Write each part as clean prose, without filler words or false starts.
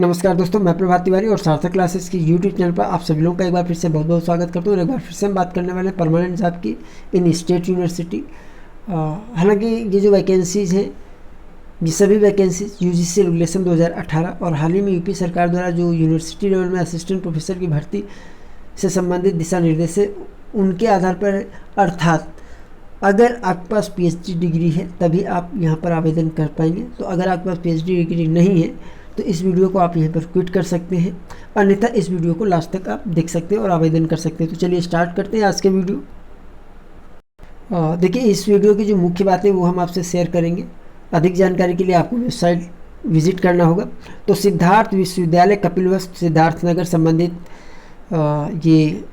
नमस्कार दोस्तों, मैं प्रभात तिवारी और सार्थक क्लासेस की यूट्यूब चैनल पर आप सभी लोगों का एक बार फिर से बहुत बहुत स्वागत करता हूँ। और एक बार फिर से हम बात करने वाले हैं परमानेंट जॉब की इन स्टेट यूनिवर्सिटी। हालांकि ये जो वैकेंसीज़ हैं, ये सभी वैकेंसीज यूजीसी रेगुलेशन 2018 और हाल ही में यूपी सरकार द्वारा जो यूनिवर्सिटी लेवल में असिस्टेंट प्रोफेसर की भर्ती से संबंधित दिशा निर्देश है, उनके आधार पर है। अर्थात अगर आपके पास पीएचडी डिग्री है तभी आप यहाँ पर आवेदन कर पाएंगे। तो अगर आपके पास पीएचडी डिग्री नहीं है तो इस वीडियो को आप यहाँ पर क्विट कर सकते हैं, अन्यथा इस वीडियो को लास्ट तक आप देख सकते हैं और आवेदन कर सकते हैं। तो चलिए स्टार्ट करते हैं आज के वीडियो। देखिए, इस वीडियो की जो मुख्य बातें वो हम आपसे शेयर करेंगे। अधिक जानकारी के लिए आपको वेबसाइट विजिट करना होगा। तो सिद्धार्थ विश्वविद्यालय कपिलवस्तु सिद्धार्थनगर संबंधित ये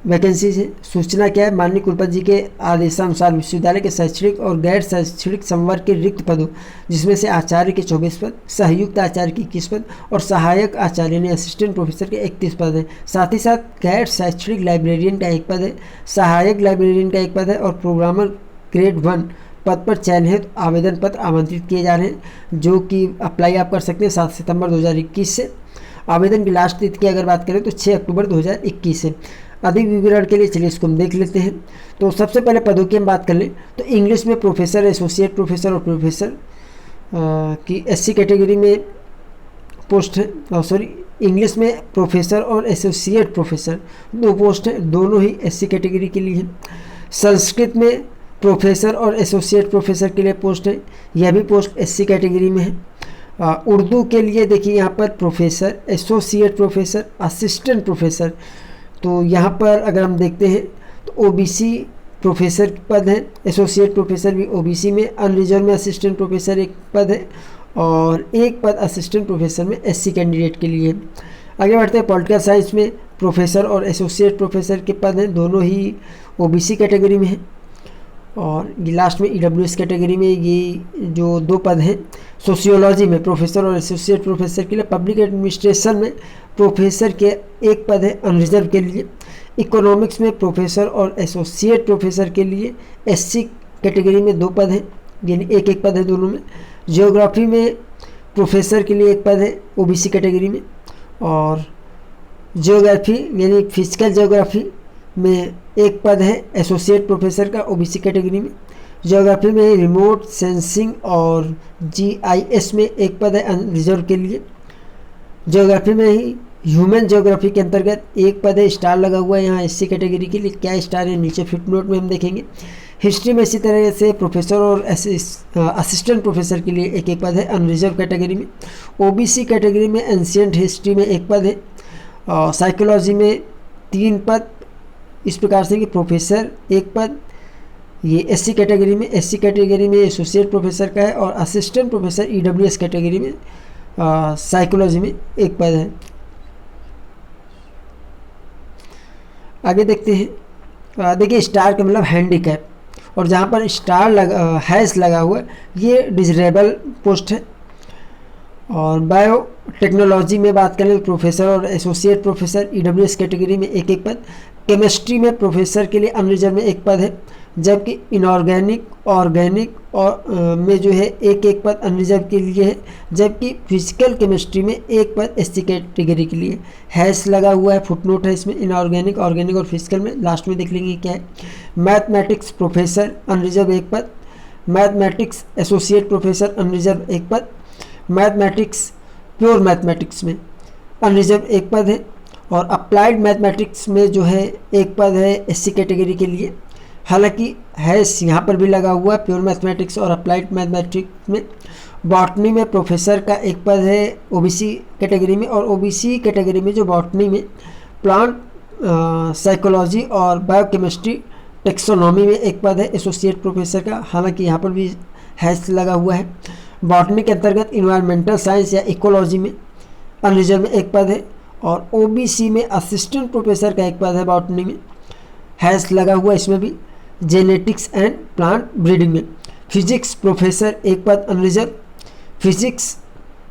वैकेंसीज है। सूचना क्या है? माननीय कुलपति जी के आदेशानुसार विश्वविद्यालय के शैक्षणिक और गैर शैक्षणिक संवर्ग के रिक्त पदों, जिसमें से आचार्य के 24 पद, सहयुक्त आचार्य के 21 पद और सहायक आचार्य यानी असिस्टेंट प्रोफेसर के 31 पद हैं। साथ ही साथ गैर शैक्षणिक लाइब्रेरियन का 1 पद है, सहायक लाइब्रेरियन का 1 पद है और प्रोग्रामर ग्रेड 1 पद पर चयनित आवेदन पत्र आमंत्रित किए जा रहे हैं, जो कि अप्लाई आप कर सकते हैं 7 सितंबर 2021 से। आवेदन की लास्ट तिथि की अगर बात करें तो 6 अक्टूबर 2021 है। अधिक विवरण के लिए चलिए इसको हम देख लेते हैं। तो सबसे पहले पदों की हम बात कर लें तो इंग्लिश में प्रोफेसर, एसोसिएट प्रोफेसर और प्रोफेसर की एससी कैटेगरी में पोस्ट है। इंग्लिश में प्रोफेसर और एसोसिएट प्रोफेसर 2 पोस्ट हैं, दोनों ही एससी कैटेगरी के लिए हैं। संस्कृत में प्रोफेसर और एसोसिएट प्रोफेसर के लिए पोस्ट है, यह भी पोस्ट एससी कैटेगरी में है। उर्दू के लिए देखिए यहाँ पर professor, associate professor, assistant professor. तो यहाँ पर अगर हम देखते हैं तो ओबीसी प्रोफेसर पद है, एसोसिएट प्रोफेसर भी ओबीसी में, अनरिजर्व में असिस्टेंट प्रोफेसर 1 पद है और 1 पद असिस्टेंट प्रोफेसर में एससी कैंडिडेट के लिए है। आगे बढ़ते हैं। पॉलिटिकल साइंस में प्रोफेसर और एसोसिएट प्रोफेसर के पद हैं, दोनों ही ओबीसी कैटेगरी में हैं। और ये लास्ट में ईडब्ल्यूएस कैटेगरी में ये जो 2 पद हैं। सोशियोलॉजी में प्रोफेसर और एसोसिएट प्रोफेसर के लिए, पब्लिक एडमिनिस्ट्रेशन में प्रोफेसर के 1 पद है अनरिजर्व के लिए, इकोनॉमिक्स में प्रोफेसर और एसोसिएट प्रोफेसर के लिए एससी कैटेगरी में 2 पद हैं, यानी 1 पद है दोनों में। जियोग्राफी में प्रोफेसर के लिए 1 पद है ओबीसी कैटेगरी में, और जियोग्राफी यानी फिजिकल जियोग्राफी में 1 पद है एसोसिएट प्रोफेसर का ओबीसी कैटेगरी में। जियोग्राफी में रिमोट सेंसिंग और जीआईएस में 1 पद है अनरिजर्व के लिए। जियोग्राफी में ही ह्यूमन जियोग्राफी के अंतर्गत 1 पद है, स्टार लगा हुआ है यहाँ एससी कैटेगरी के लिए। क्या स्टार है नीचे फुटनोट में हम देखेंगे। हिस्ट्री में इसी तरह से प्रोफेसर और असिस्टेंट प्रोफेसर के लिए 1 पद है अनरिजर्व कैटेगरी में। ओबीसी कैटेगरी में एंशिएंट हिस्ट्री में 1 पद है, और साइकोलॉजी में 3 पद। इस प्रकार से कि प्रोफेसर 1 पद ये एससी कैटेगरी में, एससी कैटेगरी में एसोसिएट प्रोफेसर का है, और असिस्टेंट प्रोफेसर ईडब्ल्यूएस कैटेगरी में साइकोलॉजी में 1 पद है। आगे देखते हैं। देखिए, स्टार का मतलब हैंडीकैप, और जहाँ पर स्टार लगा हैश लगा हुआ ये डिजरेबल पोस्ट है। और बायो टेक्नोलॉजी में बात करें तो प्रोफेसर और एसोसिएट प्रोफेसर ईडब्ल्यूएस कैटेगरी में 1 पद। केमिस्ट्री में प्रोफेसर के लिए अनरिजर्व में 1 पद है, जबकि इनऑर्गेनिक, ऑर्गेनिक और में जो है 1 पद अनरिजर्व के लिए है, जबकि फिजिकल केमिस्ट्री में 1 पद एससी कैटेगरी के लिए। हैश लगा हुआ है, फुटनोट है इसमें, इनऑर्गेनिक, ऑर्गेनिक और फिजिकल में। लास्ट में देख लेंगे क्या है। मैथमेटिक्स प्रोफेसर अनरिजर्व 1 पद, मैथमेटिक्स एसोसिएट प्रोफेसर अनरिजर्व 1 पद, मैथमेटिक्स प्योर मैथमेटिक्स में अनरिजर्व 1 पद है, और अप्लाइड मैथमेटिक्स में जो है 1 पद है एससी कैटेगरी के लिए। हालांकि हैश यहाँ पर भी लगा हुआ है प्योर मैथमेटिक्स और अप्लाइड मैथमेटिक्स में। बॉटनी में प्रोफेसर का 1 पद है ओबीसी कैटेगरी में, और ओबीसी कैटेगरी में जो बॉटनी में प्लांट साइकोलॉजी और बायोकेमिस्ट्री टेक्सोनॉमी में 1 पद है एसोसिएट प्रोफेसर का। हालांकि यहाँ पर भी हैश लगा हुआ है। बॉटनी के अंतर्गत इन्वायरमेंटल साइंस या इकोलॉजी में अनरिजर्व में 1 पद है, और ओबीसी में असिस्टेंट प्रोफेसर का 1 पद है बॉटनी में, हैश लगा हुआ इसमें भी। जेनेटिक्स एंड प्लांट ब्रीडिंग में फिजिक्स प्रोफेसर 1 पद अनरिजर्व, फिजिक्स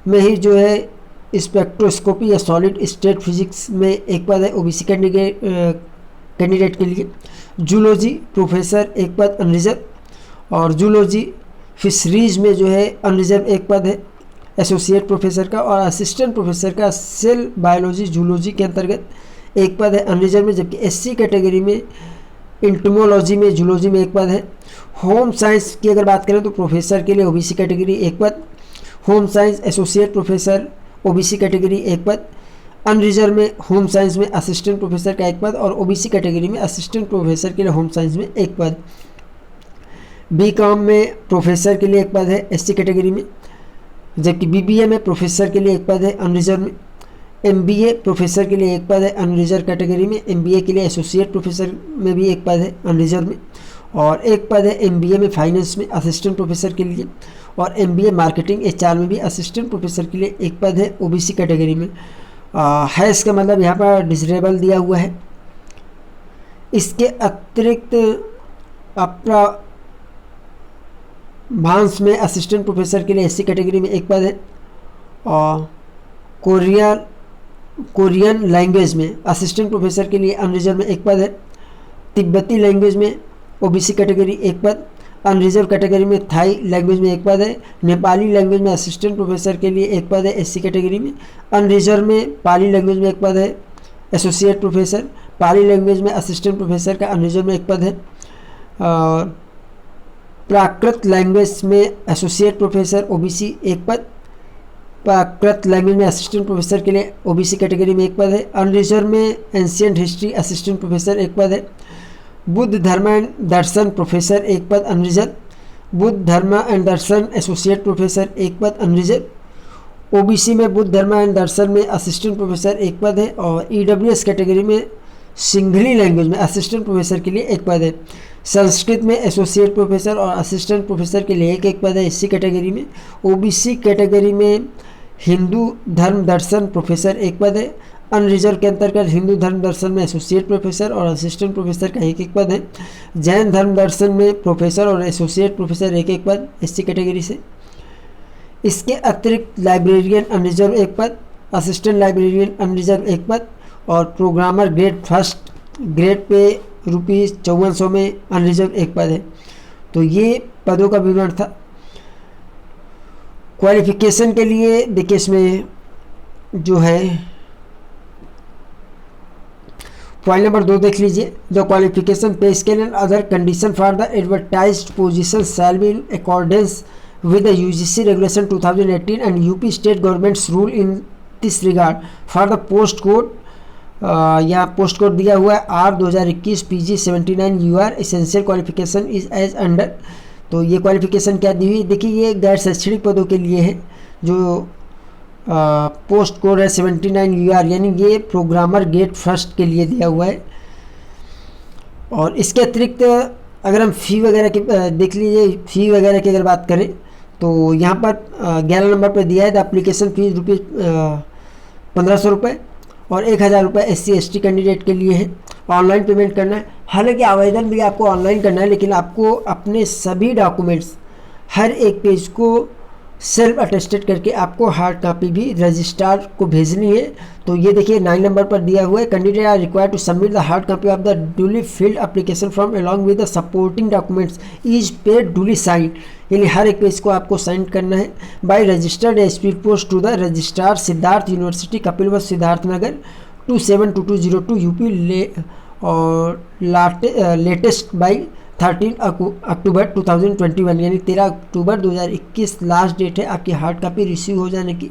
में ही जो है स्पेक्ट्रोस्कोपी या सॉलिड स्टेट फिजिक्स में 1 पद है ओबीसी कैंडिडेट के लिए। जूलॉजी प्रोफेसर 1 पद अनरिजर्व, और जूलॉजी फिशरीज में जो है अनरिजर्व 1 पद है, एसोसिएट प्रोफेसर का, और असिस्टेंट प्रोफेसर का सेल बायोलॉजी जूलॉजी के अंतर्गत एक पद है अनरिजर्व में, जबकि एससी कैटेगरी में इंटमोलॉजी में जूलॉजी में एक पद है। होम साइंस की अगर बात करें तो प्रोफेसर के लिए ओबीसी कैटेगरी एक पद, home science associate professor OBC category एक पद, अनरिजर्व में होम साइंस में असिस्टेंट प्रोफेसर का एक पद, और ओबीसी कैटेगरी में असिस्टेंट प्रोफेसर के लिए होम साइंस में एक पद। बीकॉम में प्रोफेसर के लिए एक पद है एससी कैटेगरी में, जबकि बीबीए में प्रोफेसर के लिए एक पद है अनरिजर्व में। एमबीए प्रोफेसर के लिए एक पद है अनरिजर्व कैटेगरी में, एमबीए के लिए एसोसिएट प्रोफेसर में भी एक पद है अनरिजर्व में, और एक पद है एमबीए में फाइनेंस में असिस्टेंट प्रोफेसर के लिए, और एमबीए मार्केटिंग एचआर में भी असिस्टेंट प्रोफेसर के लिए एक पद है ओबीसी कैटेगरी में। है इसका मतलब यहाँ पर डिसरेबल दिया हुआ है। इसके अतिरिक्त अपना भांस में असिस्टेंट प्रोफेसर के लिए एससी कैटेगरी में एक पद है, और कोरियन लैंग्वेज में असिस्टेंट प्रोफेसर के लिए अनरिजर्व में एक पद है, तिब्बती लैंग्वेज में ओबीसी कैटेगरी एक पद, अनरिजर्व कैटेगरी में थाई लैंग्वेज में एक पद है, नेपाली लैंग्वेज में असिस्टेंट प्रोफेसर के लिए एक पद है एससी कैटेगरी में, अनरिजर्व में पाली लैंग्वेज में एक पद है एसोसिएट प्रोफेसर, पाली लैंग्वेज में असिस्टेंट प्रोफेसर का अनरिजर्व में एक पद है, और प्राकृत लैंग्वेज में एसोसिएट प्रोफेसर ओबीसी एक पद, प्राकृत लैंग्वेज में असिस्टेंट प्रोफेसर के लिए ओबीसी कैटेगरी में एक पद है, अनरिजर्व में एंशिएंट हिस्ट्री असिस्टेंट प्रोफेसर एक पद है, बुद्ध धर्म एंड दर्शन प्रोफेसर एक पद अनरिजर्व, बुद्ध धर्म एंड दर्शन एसोसिएट प्रोफेसर एक पद अनरिजर्व, ओबीसी में बुद्ध धर्म एंड दर्शन में असिस्टेंट प्रोफेसर एक पद है, और ईडब्ल्यूएस कैटेगरी में सिंघली लैंग्वेज में असिस्टेंट प्रोफेसर के लिए एक पद है, संस्कृत में एसोसिएट प्रोफेसर और असिस्टेंट प्रोफेसर के लिए एक पद है एससी कैटेगरी में, ओबीसी कैटेगरी में हिंदू धर्म दर्शन प्रोफेसर एक पद है, अनरिजर्व के अंतर्गत हिंदू धर्म दर्शन में एसोसिएट प्रोफेसर और असिस्टेंट प्रोफेसर का एक पद है, जैन धर्म दर्शन में प्रोफेसर और एसोसिएट प्रोफेसर एक पद एससी कैटेगरी से। इसके अतिरिक्त लाइब्रेरियन अनरिजर्व एक पद, असिस्टेंट लाइब्रेरियन अनरिजर्व एक पद, और programmer grade first grade pay ₹5400 में अनरिजर्व एक पद है। तो ये पदों का विवरण था। क्वालिफिकेशन के लिए देखिए इसमें जो है पॉइंट नंबर 2 देख लीजिए, द क्वालिफिकेशन पे scale and other condition for the advertised position shall be in accordance with the UGC regulation 2018 and UP state government's rule in this regard for the post code यहाँ post code दिया हुआ है R 2021 PG 79 UR essential qualification is as under. तो ये qualification क्या दी हुई देखिए, ये गैर शैक्षणिक पदों के लिए है जो पोस्ट कोड है 79 UR, यानी ये प्रोग्रामर गेट फर्स्ट के लिए दिया हुआ है। और इसके अतिरिक्त अगर हम फ़ी वगैरह की देख लीजिए, फ़ी वगैरह की अगर बात करें तो यहाँ पर 11 नंबर पर दिया है द एप्लीकेशन फ़ीस ₹1500 और 1000 रुपये SC/ST कैंडिडेट के लिए है। ऑनलाइन पेमेंट करना है, हालांकि आवेदन भी आपको ऑनलाइन करना है, लेकिन आपको अपने सभी डॉक्यूमेंट्स हर एक पेज को सेल्फ अटेस्टेड करके आपको हार्ड कॉपी भी रजिस्ट्रार को भेजनी है। तो ये देखिए 9 नंबर पर दिया हुआ है, candidate are required to submit the hard copy of the duly filled application form along with the supporting documents is paid duly sign, यानी हर एक पेज को आपको साइन करना है by registered speed post to the registrar Siddharth university Kapilvastu Siddharthnagar 272202 UP ले और latest by 13 अक्टूबर 2021, यानी 13 अक्टूबर 2021 लास्ट डेट है आपकी हार्ड कॉपी रिसीव हो जाने की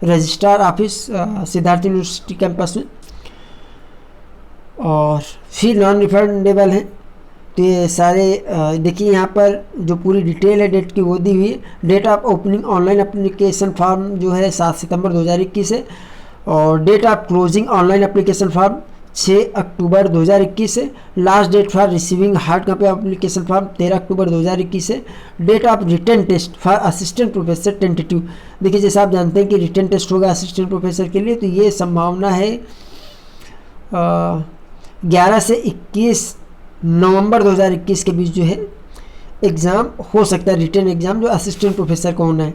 registrar office Siddharth university campus में। और फी नॉन रिफंडेबल है। तो ये सारे देखिए यहाँ पर जो पूरी डिटेल है डेट की वो दी हुई है। Date of opening online application form जो है 7 सितंबर 2021 है, और date of closing online application form 6 अक्टूबर 2021 है। Last date for receiving hard copy application form 13 अक्टूबर 2021 है। Date of written test for assistant professor tentative, देखिए जैसे आप जानते हैं कि रिटन टेस्ट होगा असिस्टेंट प्रोफेसर के लिए, तो ये संभावना है 11 से 21 नवंबर 2021 के बीच जो है एग्ज़ाम हो सकता है, रिटन एग्ज़ाम जो असिस्टेंट प्रोफेसर को होना है।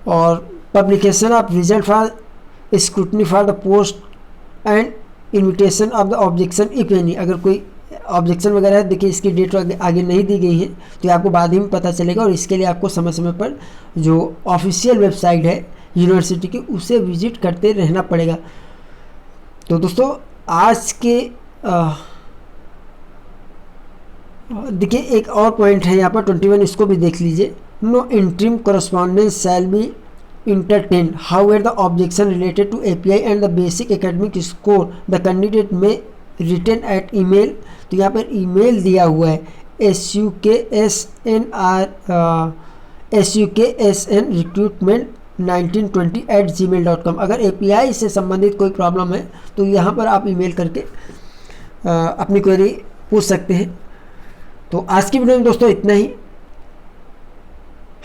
और publication of result for scrutiny for the post and invitation of the objection if any, अगर कोई ऑब्जेक्शन वगैरह है, देखिए इसकी डेट आगे नहीं दी गई है तो आपको बाद ही में पता चलेगा। और इसके लिए आपको समय समय पर जो ऑफिशियल वेबसाइट है यूनिवर्सिटी की, उसे विजिट करते रहना पड़ेगा। तो दोस्तों आज के देखिए एक और पॉइंट है यहाँ पर 21, इसको भी देख लीजिए। No interim correspondence shall be entertained. However, the objection related to API and the basic academic score the candidate may return at email. तो यहाँ पर email दिया हुआ है SUKSN recruitment 1920 @gmail.com। अगर API से संबंधित कोई प्रॉब्लम है तो यहाँ पर आप ईमेल करके अपनी क्वेरी पूछ सकते हैं। तो आज की वीडियो में दोस्तों इतना ही।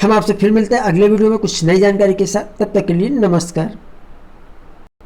हम आपसे फिर मिलते हैं अगले वीडियो में कुछ नई जानकारी के साथ। तब तक के लिए नमस्कार।